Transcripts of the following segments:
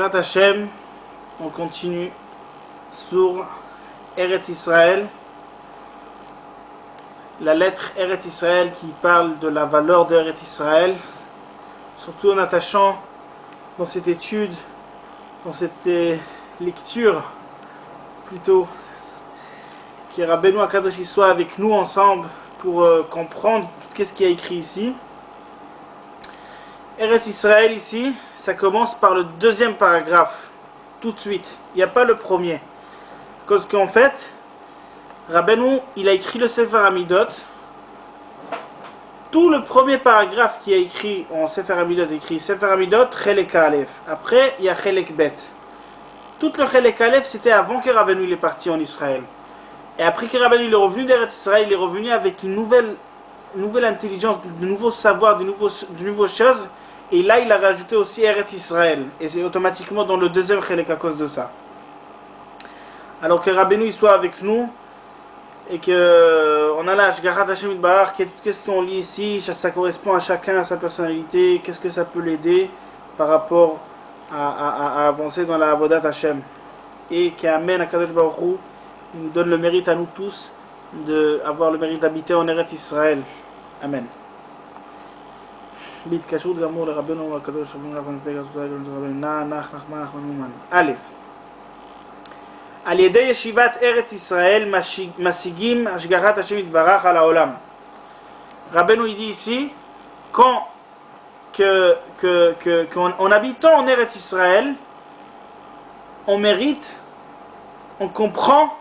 Bezrat Hashem, on continue sur Eretz Israël, la lettre Eretz Israël qui parle de la valeur d'Eretz Israël, surtout en attachant dans cette étude, dans cette lecture plutôt, que Rabbeinu Akadosh soit avec nous ensemble pour comprendre qu'est-ce qu'il y a écrit ici. Eretz Israël ici, ça commence par le deuxième paragraphe, tout de suite. Il n'y a pas le premier. Parce qu'en fait, Rabbeinu, il a écrit le Sefer Amidot. Tout le premier paragraphe qui a écrit en Sefer Amidot, écrit Sefer Amidot, Chelek Aleph. Après, il y a Chelek Bet. Tout le Chelek Aleph, c'était avant que Rabbeinu il est parti en Israël. Et après que Rabbeinu il est revenu d'Eretz Israël, il est revenu avec une nouvelle intelligence, de nouveaux savoirs, de nouvelles choses. Et là, il a rajouté aussi Eretz Israël. Et c'est automatiquement dans le deuxième Chelek à cause de ça. Alors que Rabbeinu il soit avec nous, et qu'on a là, Ashgarat Hashem Yitbarach, qu'est-ce qu'on lit ici, ça correspond à chacun, à sa personnalité, qu'est-ce que ça peut l'aider par rapport à avancer dans la Avodat Hashem. Et qu'Amen, Akadosh Baruch Hu, il nous donne le mérite à nous tous d'avoir le mérite d'habiter en Eretz Israël. Amen. בהתקשרות גמור לרבנו הקדוש רבנו נחמן פגה נח נחמן נחמן אומן. א', על ידי ישיבת ארץ ישראל משיגים השגחת השם יתברך על העולם. Rabbeinu il dit ici qu'en habitant en Eretz Israël, on mérite, on comprend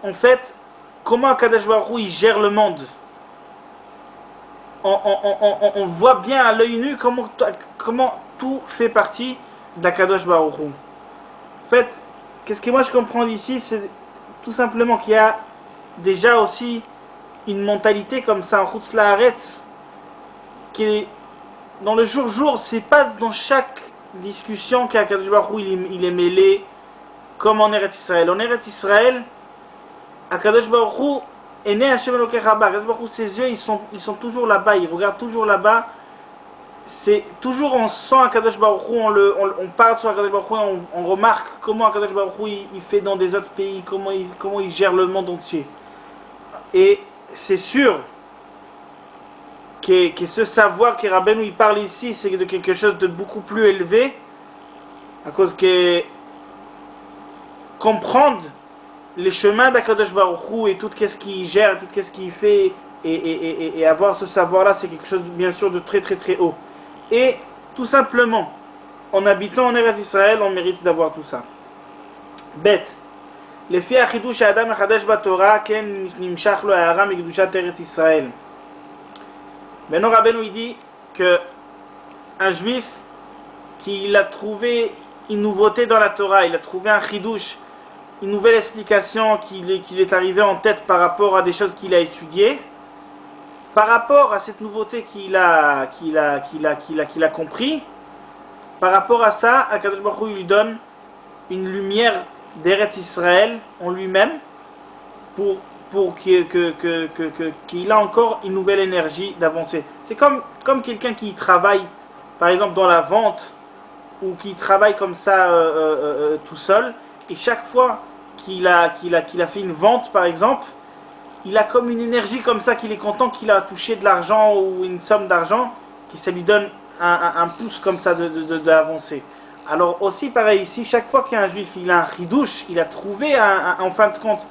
en fait comment Akadosh Baruch Hu il gère le monde. On voit bien à l'œil nu comment tout fait partie d'Akadosh Baruch Hu. En fait, qu'est-ce que moi je comprends d'ici, c'est tout simplement qu'il y a déjà aussi une mentalité comme ça en Chutz La'aretz, qui est dans le jour, c'est pas dans chaque discussion qu'Akadosh Baruch Hu il est mêlé comme en Eretz Israël. En Eretz Israël, Akadosh Baruch Hu est né Hashem Elokecha Ba. Akadosh Baruch Hu, ses yeux ils sont toujours là-bas, il regarde toujours là-bas. C'est toujours on sent Akadosh Baruch Hu, on parle sur Akadosh Baruch Hu, on remarque comment Akadosh Baruch Hu il fait dans des autres pays, comment il gère le monde entier. Et c'est sûr que ce savoir que Rabbeinu il parle ici, c'est de quelque chose de beaucoup plus élevé, à cause que comprendre les chemins d'Akadosh Baruch Hu et tout ce qu'il gère, tout ce qu'il fait, et avoir ce savoir-là, c'est quelque chose bien sûr de très très très haut. Et tout simplement, en habitant en Eretz Israël, on mérite d'avoir tout ça. Bête. Les filles Achidush Adam Echadesh Batorah ken nimshach lo ha'ara mikdushat Eretz Israël. Maintenant Rabbeinu il dit que un juif qui a trouvé une nouveauté dans la Torah, il a trouvé un chidush, une nouvelle explication qu'il est arrivé en tête par rapport à des choses qu'il a étudiées. Par rapport à cette nouveauté qu'il a compris, par rapport à ça, Akadosh Baruch Hu lui donne une lumière d'Eretz Israël en lui-même pour qu'il a encore une nouvelle énergie d'avancer. C'est comme quelqu'un qui travaille, par exemple dans la vente, ou qui travaille comme ça tout seul, et chaque fois qu'il a fait une vente, par exemple, il a comme une énergie comme ça, qu'il est content qu'il a touché de l'argent ou une somme d'argent, qui ça lui donne un pouce comme ça d'avancer. Alors aussi pareil ici, chaque fois qu'il y a un juif, il a un chidouche, il a trouvé en fin de compte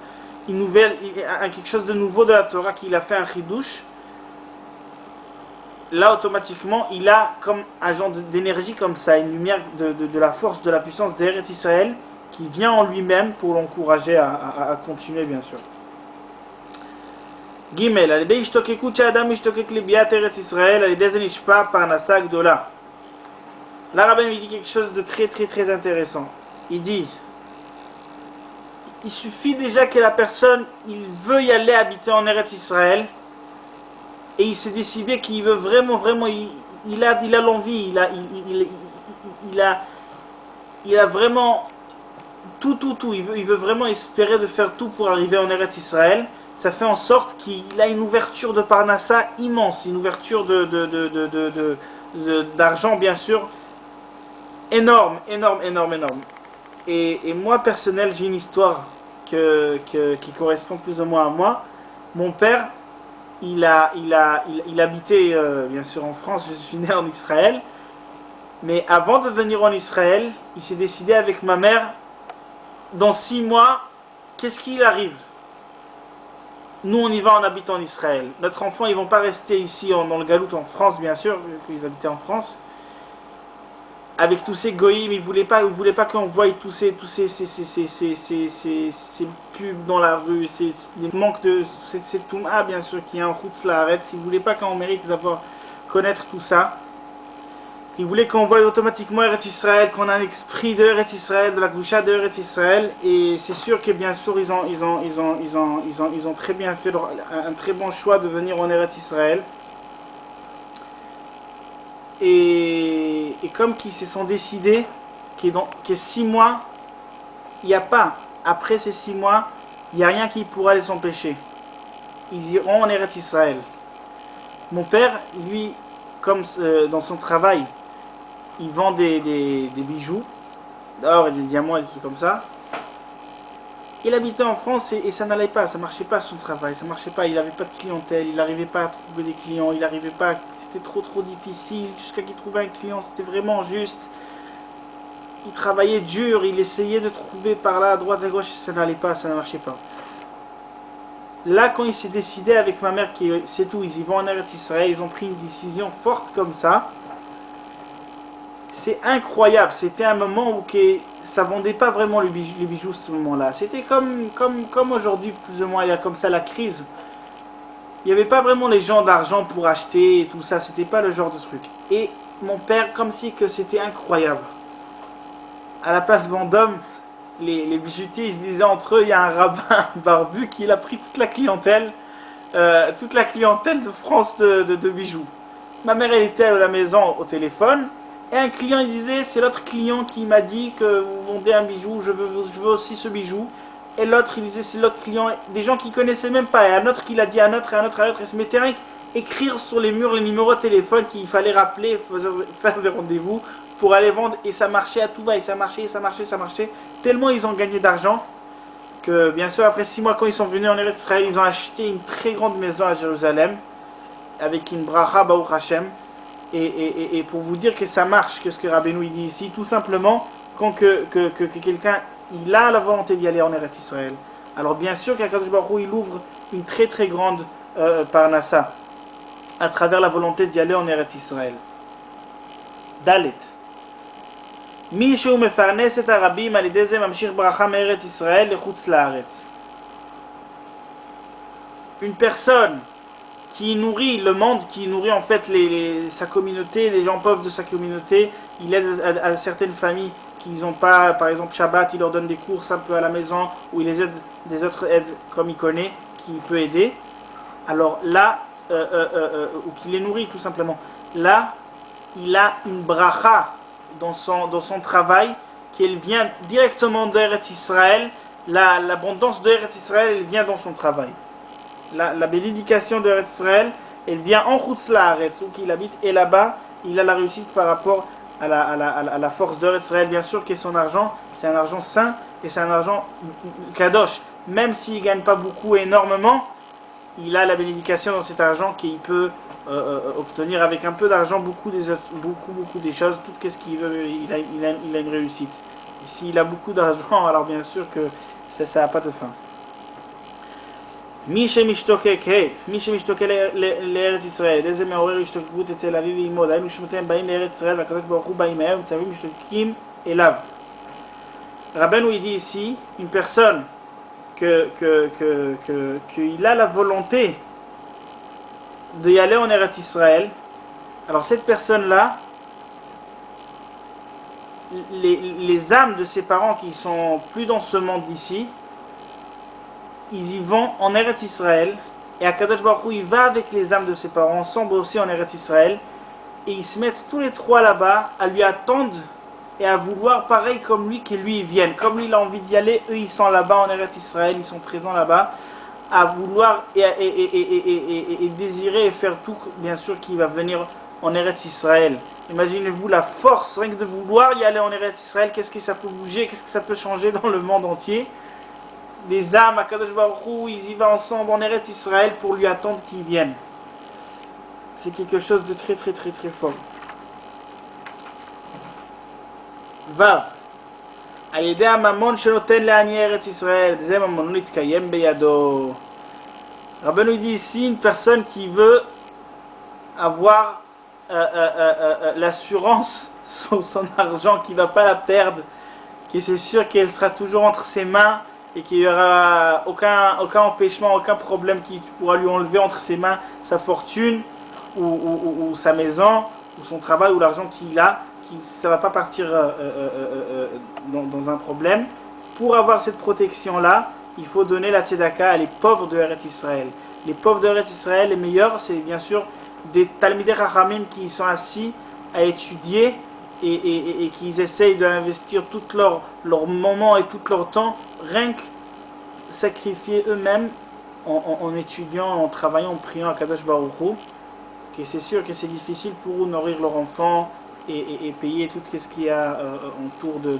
quelque chose de nouveau de la Torah, qu'il a fait un chidouche, là automatiquement il a comme un genre d'énergie comme ça, une lumière de la force, de la puissance d'Eretz Israël qui vient en lui-même pour l'encourager à continuer bien sûr. Gimel, על ידי השתוקקות שהאדם משתוקק לביאת ארץ ישראל, על ידי זה נשפע פרנסה גדולה. Là, Rabbeinu il dit quelque chose de très très très intéressant. Il dit, il suffit déjà que la personne, il veut y aller habiter en Eretz Israël, et il s'est décidé qu'il veut vraiment, il a l'envie, il a vraiment tout, il veut vraiment espérer de faire tout pour arriver en Eretz Israël. Ça fait en sorte qu'il a une ouverture de Parnassa immense, une ouverture d'argent bien sûr, énorme, énorme, énorme, énorme. Et moi, personnel, j'ai une histoire qui correspond plus ou moins à moi. Mon père, il habitait bien sûr en France, je suis né en Israël. Mais avant de venir en Israël, il s'est décidé avec ma mère, dans 6 mois, qu'est-ce qu'il arrive? Nous, on y va, on habite en Israël. Notre enfant, ils ne vont pas rester ici dans le Galout, en France, bien sûr, vu qu'ils habitaient en France. Avec tous ces goïms, ils ne voulaient pas qu'on voie ces pubs dans la rue, les manques de cette touma, bien sûr, qui est en route, la arrête. Ils ne voulaient pas qu'on mérite d'avoir connaître tout ça. Ils voulaient qu'on voie automatiquement Eretz Israël, qu'on a un esprit de Eretz Israël, de la Gdusha de Eretz Israël. Et c'est sûr que bien sûr, ils ont très bien fait un très bon choix de venir en Eretz Israël. Et comme qu'ils se sont décidés que 6 mois, il n'y a pas, après ces 6 mois, il n'y a rien qui pourra les empêcher. Ils iront en Eretz Israël. Mon père, lui, comme dans son travail, il vend des bijoux, d'or et des diamants et des trucs comme ça. Il habitait en France et ça n'allait pas, ça marchait pas son travail, ça marchait pas, il n'avait pas de clientèle, il n'arrivait pas à trouver des clients, il n'arrivait pas, c'était trop difficile, jusqu'à qu'il trouvait un client, c'était vraiment juste. Il travaillait dur, il essayait de trouver par là, à droite, à gauche, et ça n'allait pas, ça ne marchait pas. Là, quand il s'est décidé avec ma mère, c'est tout, ils y vont en Eretz Israël, ils ont pris une décision forte comme ça. C'est incroyable, c'était un moment où ça vendait pas vraiment les bijoux ce moment-là. C'était comme aujourd'hui, plus ou moins, il y a comme ça la crise. Il n'y avait pas vraiment les gens d'argent pour acheter et tout ça, c'était pas le genre de truc. Et mon père, comme si que c'était incroyable. À la place Vendôme, les bijoutiers, ils se disaient entre eux, il y a un rabbin barbu qui a pris toute la clientèle de France de bijoux. Ma mère, elle était à la maison au téléphone. Et un client il disait, c'est l'autre client qui m'a dit que vous vendez un bijou, je veux aussi ce bijou. Et l'autre il disait, c'est l'autre client, des gens qui connaissaient même pas. Et un autre qui l'a dit à un autre, et un autre, et se mettait à écrire sur les murs les numéros de téléphone qu'il fallait rappeler, faire des rendez-vous pour aller vendre. Et ça marchait à tout va, et ça marchait. Tellement ils ont gagné d'argent que bien sûr après 6 mois quand ils sont venus en Eretz Israël, ils ont acheté une très grande maison à Jérusalem avec une bracha Baruch Hashem. Et pour vous dire que ça marche, que ce que Rabbeinu dit ici, tout simplement, quand quelqu'un il a la volonté d'y aller en Eretz Israël. Alors bien sûr qu'Akadosh Baruch Hu, il ouvre une très très grande parnassa à travers la volonté d'y aller en Eretz Israël. Dalet. Mi sheu mefarnes et arabim al yedei ze mamshich bracha me'eretz Israël lechutz la'aretz. Une personne qui nourrit le monde, qui nourrit en fait sa communauté, les gens pauvres de sa communauté. Il aide à certaines familles qui n'ont pas, par exemple Shabbat, il leur donne des courses un peu à la maison, ou il les aide, des autres aides comme il connaît, qui peut aider. Alors là, ou qui les nourrit tout simplement. Là, il a une bracha dans son travail, qui vient directement d'Eretz Israël. L'abondance d'Eretz Israël, elle vient dans son travail. La bénédication de Eretz Israël, elle vient en Chutz La'aretz, où il habite, et là-bas, il a la réussite par rapport à la force d'Eretz Israël. Bien sûr que son argent, c'est un argent sain, et c'est un argent kadosh. Même s'il ne gagne pas beaucoup, énormément, il a la bénédication dans cet argent qu'il peut obtenir avec un peu d'argent, beaucoup des choses, tout ce qu'il veut, il a une réussite. Et s'il a beaucoup d'argent, alors bien sûr que ça n'a pas de fin. מי שמשתוקק לארץ ישראל, איזה מעורר השתוקקות אצל אביו ואמו, דהיינו שמותיהם באים לארץ ישראל והקדוש ברוך הוא באים מהם ומצווים משתוקקים אליו. Rabbeinu il dit ici, une personne qu'il a la volonté d'y aller en Eretz Israël, alors cette personne-là, les âmes de ses parents qui sont plus dans ce monde d'ici, ils y vont en Eretz Israël, et Akadosh Baruch Hu, il va avec les âmes de ses parents ensemble aussi en Eretz Israël, et ils se mettent tous les trois là-bas à lui attendre et à vouloir pareil comme lui que lui ils viennent. Comme lui il a envie d'y aller, eux ils sont là-bas en Eretz Israël, ils sont présents là-bas, à vouloir et désirer et faire tout, bien sûr, qu'il va venir en Eretz Israël Imaginez-vous la force, rien que de vouloir y aller en Eretz Israël, qu'est-ce que ça peut bouger, qu'est-ce que ça peut changer dans le monde entier. Les âmes, Akadosh Baruch Hu, ils y vont ensemble en Eretz Israël pour lui attendre qu'ils viennent. C'est quelque chose de très très très très fort. Vav. על ידי הממון שנותן לעניי ארץ ישראל, זה ממון להתקיים בידו. Rabbeinu nous dit ici une personne qui veut avoir l'assurance sur son argent, qui ne va pas la perdre, qui c'est sûr qu'elle sera toujours entre ses mains et qu'il n'y aura aucun empêchement, aucun problème qui pourra lui enlever entre ses mains sa fortune ou sa maison ou son travail ou l'argent qu'il a, ça ne va pas partir dans un problème. Pour avoir cette protection-là, il faut donner la tzedaka à les pauvres de Eretz Israël. Les pauvres de Eretz Israël, les meilleurs, c'est bien sûr des Talmidei Chachamim qui sont assis à étudier et qui essayent d'investir tout leur moment et tout leur temps, rien que sacrifier eux-mêmes en étudiant, en travaillant, en priant à Kadosh Baruch Hu. C'est sûr que c'est difficile pour eux de nourrir leurs enfants et payer tout ce qu'il y a autour de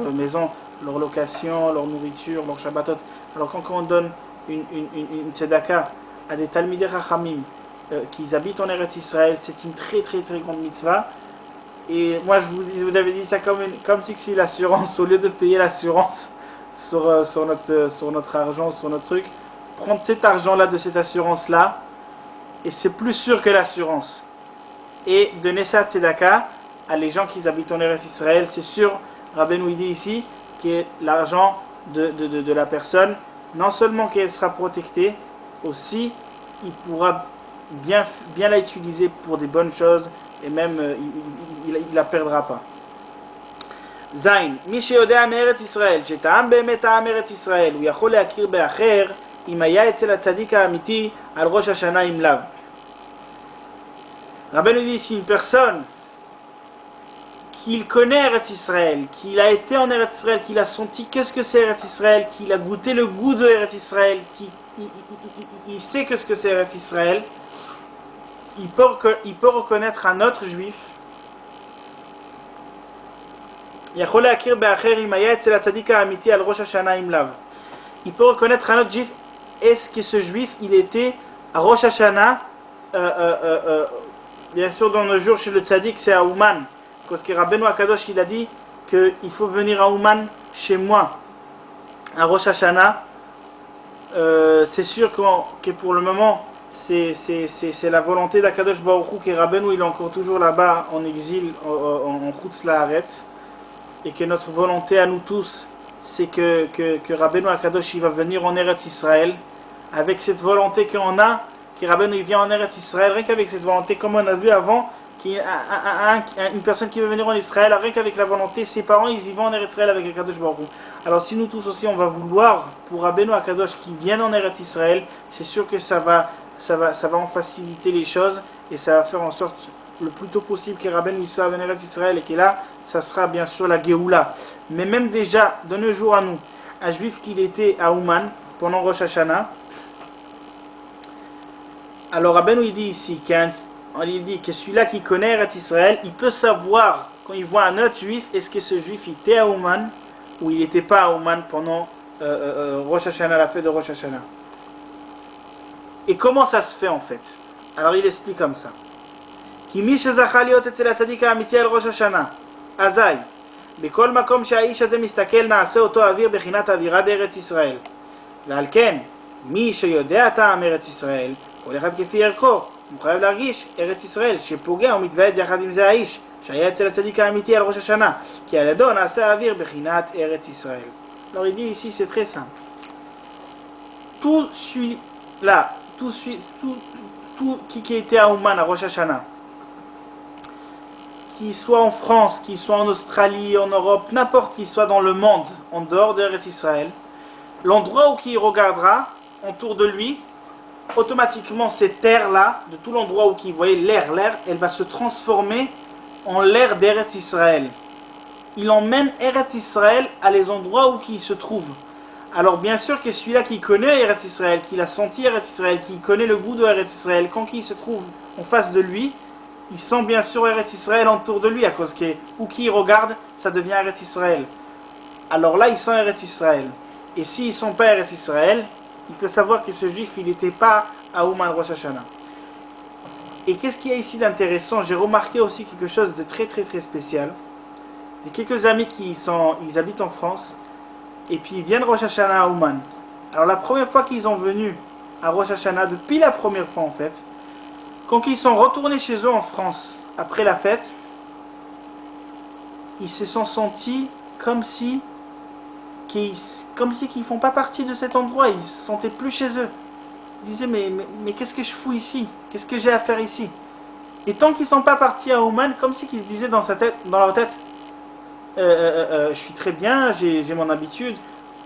leur maison, leur location, leur nourriture, leur shabbatot. Alors quand on donne une tzedaka à des Talmidei Chachamim qui habitent en Eretz Israël, c'est une très très très grande mitzvah. Et moi je vous avais dit ça comme si c'est l'assurance, au lieu de payer l'assurance sur notre argent, sur notre truc, prendre cet argent-là de cette assurance-là, et c'est plus sûr que l'assurance. Et donner ça tzedaka à les gens qui habitent en Eretz Israël, c'est sûr, Rabbeinu dit ici, que l'argent de la personne, non seulement qu'elle sera protectée, aussi il pourra bien la utiliser pour des bonnes choses, et même il la perdra pas. Zain, מי שיודע מארץ ישראל, שטעם באמת טעם ארץ ישראל, הוא יכול להכיר באחר, אם היה אצל הצדיק האמיתי על ראש השנה עם לאו. Rabbeinu dit ici une personne qu'il connaît Eretz Israël, qu'il a été en Eretz Israël, qu'il a senti qu'est-ce que c'est Eretz Israël, qu'il a goûté le goût de Eretz Israël, il sait qu'est-ce que c'est Eretz Israël, il peut reconnaître un autre juif. Il peut reconnaître un autre juif. Est-ce que ce juif il était à Rosh Hashanah, bien sûr dans nos jours chez le tzaddik c'est à Ouman, parce que Rabbeinu Akadosh il a dit qu'il faut venir à Ouman chez moi à Rosh Hashanah. C'est sûr que pour le moment c'est la volonté d'Akadosh Baruch Hu, que Rabbeinu il est encore toujours là-bas en exil en Chutz La'aretz, et que notre volonté à nous tous c'est que Rabbeinu Akadosh il va venir en Eretz Israël, avec cette volonté qu'on a, que Rabbeinu il vient en Eretz Israël, rien qu'avec cette volonté, comme on a vu avant, une personne qui veut venir en Israël, rien qu'avec la volonté, ses parents ils y vont en Eretz Israël avec Akadosh Baruch Hu. Alors si nous tous aussi on va vouloir pour Rabbeinu Akadosh qui vienne en Eretz Israël, c'est sûr que ça va en faciliter les choses, et ça va faire en sorte le plus tôt possible que Rabbeinu soit à Eretz Israël, et que là ça sera bien sûr la Géoula. Mais même déjà de nos jours à nous, un juif qui était à Ouman pendant Rosh Hashanah, alors Rabbeinu il dit ici il dit que celui-là qui connaît Eretz Israël, il peut savoir quand il voit un autre juif, est-ce que ce juif était à Ouman ou il n'était pas à Ouman pendant Rosh Hashanah, la fête de Rosh Hashanah. Et comment ça se fait en fait? Alors il explique comme ça. כי מי שזכה להיות אצל הצדיק האמיתי על ראש השנה, אזי בכל מקום שהאיש הזה מסתכל נעשה אותו אוויר בחינת אווירה בארץ ישראל. ועל כן, מי שיודע טעם ארץ ישראל, כל אחד כפי ערכו, הוא חייב להרגיש ארץ ישראל שפוגע ומתוועד יחד עם זה האיש שהיה אצל הצדיק האמיתי על ראש השנה, כי על ידו נעשה האוויר בחינת ארץ ישראל. Alors il dit ici c'est très simple. Tout celui-là, tout qui était à Ouman à Rosh Hashanah, qu'il soit en France, qu'il soit en Australie, en Europe, n'importe qui soit dans le monde, en dehors d'Eretz Israël, l'endroit où il regardera autour de lui, automatiquement cette terre-là, de tout l'endroit où il voyait l'air, elle va se transformer en l'air d'Eretz Israël. Il emmène Eretz Israël à les endroits où il se trouve. Alors bien sûr que celui-là qui connaît Eretz Israël, qui l'a senti Eretz Israël, qui connaît le goût de Eretz Israël, quand il se trouve en face de lui, ils sont bien sûr Eretz Israël autour de lui, à cause que où qui regarde, ça devient Eretz Israël. Alors là, ils sont Eretz Israël. Et s'ils ne sont pas Eretz Israël, il peut savoir que ce juif, il n'était pas à Ouman Rosh Hashanah. Et qu'est-ce qu'il y a ici d'intéressant? J'ai remarqué aussi quelque chose de très très très spécial. J'ai quelques amis ils habitent en France, et puis ils viennent Rosh Hashanah à Ouman. Alors la première fois qu'ils sont venus à Rosh Hashanah, depuis la première fois en fait, quand ils sont retournés chez eux en France, après la fête, ils se sont sentis comme si qu'ils ne font pas partie de cet endroit, ils ne se sentaient plus chez eux. Ils disaient mais qu'est-ce que je fous ici? Qu'est-ce que j'ai à faire ici? Et tant qu'ils ne sont pas partis à Ouman, comme si qu'ils se disaient dans leur tête, je suis très bien, j'ai mon habitude,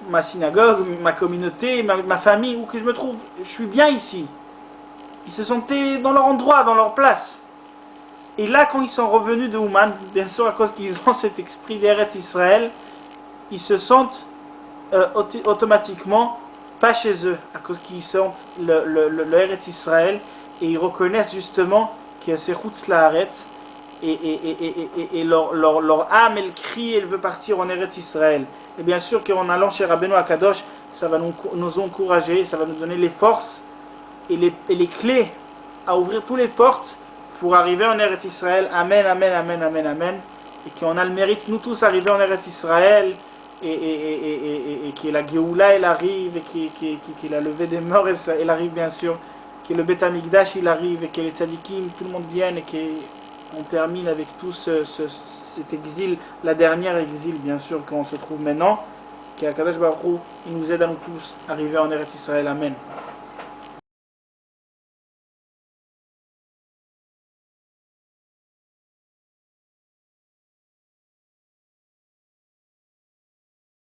ma synagogue, ma communauté, ma famille, où que je me trouve, je suis bien ici. Ils se sentaient dans leur endroit, dans leur place. Et là, quand ils sont revenus de Ouman, bien sûr à cause qu'ils ont cet esprit d'Eretz Israël, ils se sentent automatiquement pas chez eux, à cause qu'ils sentent le Eretz Israël, et ils reconnaissent justement que c'est Chutz La'aretz, et leur âme, elle crie, elle veut partir en Eretz Israël. Et bien sûr qu'en allant chez Rabbeinu Akadosh, ça va nous encourager, ça va nous donner les forces et les clés à ouvrir toutes les portes pour arriver en Eretz Israël. Amen, amen, amen, amen, amen. Et qu'on a le mérite, nous tous, arriver en Eretz Israël, et que la Géoula, elle arrive, et que la levée des morts, elle arrive bien sûr, que le Beth Amikdash, il arrive, et que les tzadikim, tout le monde vienne, et qu'on termine avec tout cet exil, la dernière exil, bien sûr, qu'on se trouve maintenant. Que Akadosh Baruch Hu, il nous aide à nous tous arriver en Eretz Israël. Amen.